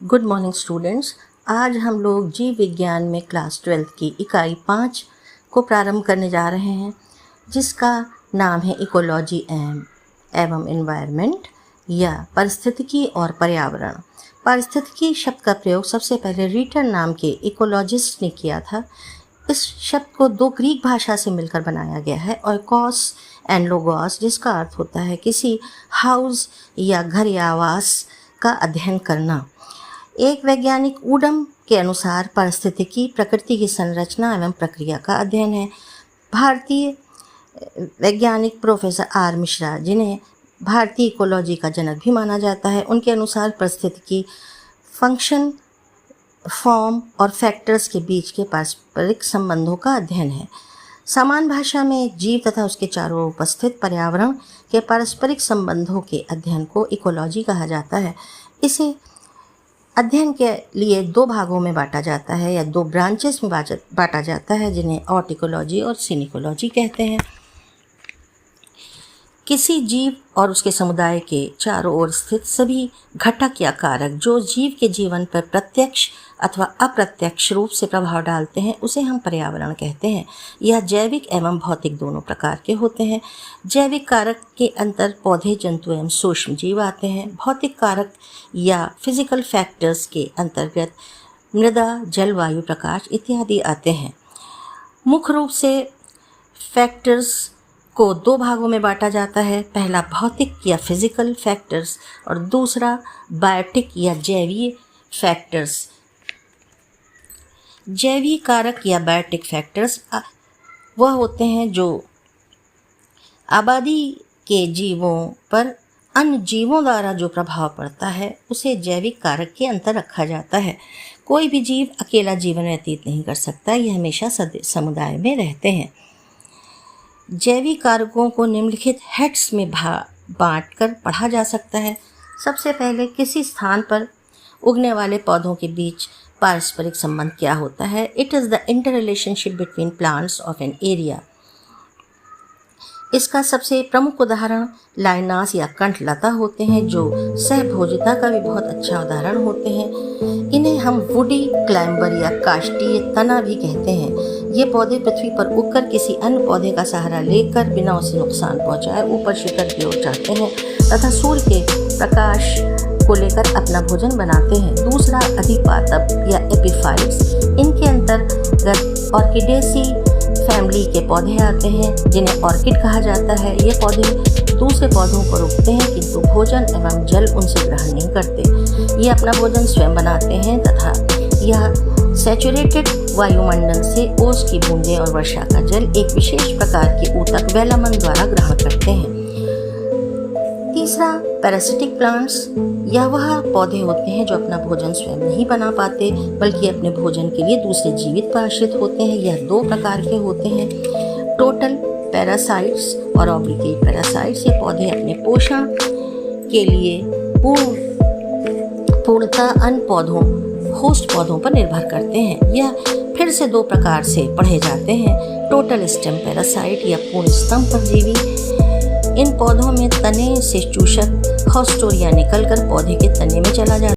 Good morning students. आज हम लोग जीव विज्ञान में क्लास 12 की इकाई 5 को प्रारंभ करने जा रहे हैं, जिसका नाम है इकोलॉजी एवं एनवायरनमेंट या पारिस्थितिकी और पर्यावरण। पारिस्थितिकी शब्द का प्रयोग सबसे पहले रीटर नाम के इकोलॉजिस्ट ने किया था। इस शब्द को दो ग्रीक भाषा से मिलकर बनाया गया है, ओइकोस एंड लोगोस, जिसका अर्थ होता है किसी हाउस या घर या आवास का अध्ययन करना। एक वैज्ञानिक ऊडम के अनुसार पारिस्थितिकी प्रकृति की संरचना एवं प्रक्रिया का अध्ययन है। भारतीय वैज्ञानिक प्रोफेसर आर मिश्रा, जिन्हें भारतीय इकोलॉजी का जनक भी माना जाता है, उनके अनुसार पारिस्थितिकी फंक्शन, फॉर्म और फैक्टर्स के बीच के पारस्परिक संबंधों का अध्ययन है। समान भाषा में एक जीव तथा उसके चारों ओर उपस्थित पर्यावरण के पारस्परिक संबंधों के अध्ययन को इकोलॉजी कहा जाता है। इसे अध्ययन के लिए दो भागों में बांटा जाता है या दो ब्रांचेस में बांटा जाता है, जिन्हें ऑटिकोलॉजी और सिनिकोलॉजी कहते हैं। किसी जीव और उसके समुदाय के चारों ओर स्थित सभी घटक या कारक जो जीव के जीवन पर प्रत्यक्ष अथवा अप्रत्यक्ष रूप से प्रभाव डालते हैं, उसे हम पर्यावरण कहते हैं। यह जैविक एवं भौतिक दोनों प्रकार के होते हैं। जैविक कारक के अंतर पौधे, जंतु एवं सूक्ष्म जीव आते हैं। भौतिक कारक या फिजिकल फैक्टर्स के अंतर्गत मृदा, जलवायु, प्रकाश इत्यादि आते हैं। मुख्य रूप से फैक्टर्स को दो भागों में बांटा जाता है। पहला भौतिक या फिजिकल फैक्टर्स और दूसरा बायोटिक या जैवीय फैक्टर्स। जैवीय कारक या बायोटिक फैक्टर्स वह होते हैं जो आबादी के जीवों पर अन्य जीवों द्वारा जो प्रभाव पड़ता है, उसे जैविक कारक के अंतर रखा जाता है। कोई भी जीव अकेला जीवन व्यतीत नहीं कर सकता, यह हमेशा समुदाय में रहते हैं। जैविक कारकों को निम्नलिखित हेड्स में बांटकर पढ़ा जा सकता है। सबसे पहले, किसी स्थान पर उगने वाले पौधों के बीच पारस्परिक संबंध क्या होता है? It is the inter relationship between plants of an area. इसका सबसे प्रमुख उदाहरण लाइनास या कंठलता होते हैं, जो सहभोजिता का भी बहुत अच्छा उदाहरण होते हैं। इन्हें हम वुडी क्लाइंबर या काष्ठीय तना भी कहते हैं। ये पौधे पृथ्वी पर उगकर किसी अन्य पौधे का सहारा लेकर बिना उसे नुकसान पहुंचाए ऊपर शिखर की ओर जाते हैं तथा सूर्य के प्रकाश को लेकर अपना भोजन बनाते हैं। दूसरा, अधिपातप या एपिफाइट्स। इनके अंतर्गत ऑर्किडेसी फैमिली के पौधे आते हैं, जिन्हें ऑर्किड कहा जाता है। ये पौधे दूसरे पौधों पर उगते हैं, किंतु भोजन एवं जल उनसे ग्रहण नहीं करते। ये अपना भोजन स्वयं बनाते हैं तथा यह सैचुरेटेड वायुमंडल से ओस की बूंदें और वर्षा का जल एक विशेष प्रकार की ऊतक वेलामन द्वारा ग्रहण करते हैं। तीसरा, पैरासिटिक प्लांट्स। यह वह पौधे होते हैं जो अपना भोजन स्वयं नहीं बना पाते, बल्कि अपने भोजन के लिए दूसरे जीवित पर आश्रित होते हैं। यह दो प्रकार के होते हैं, टोटल पैरासाइट्स और ऑब्लिगेट पैरासाइट्स। ये पौधे अपने पोषण के लिए पूर्णतः अन्य पौधों, होस्ट पौधों पर निर्भर करते हैं। यह फिर से दो प्रकार से पढ़े जाते हैं, टोटल स्टेम पैरासाइट या पूर्ण स्तंभ परजीवी। इन पौधों में तने से चूषक हॉस्टोरिया निकलकर पौधे के तने में चला जाता है।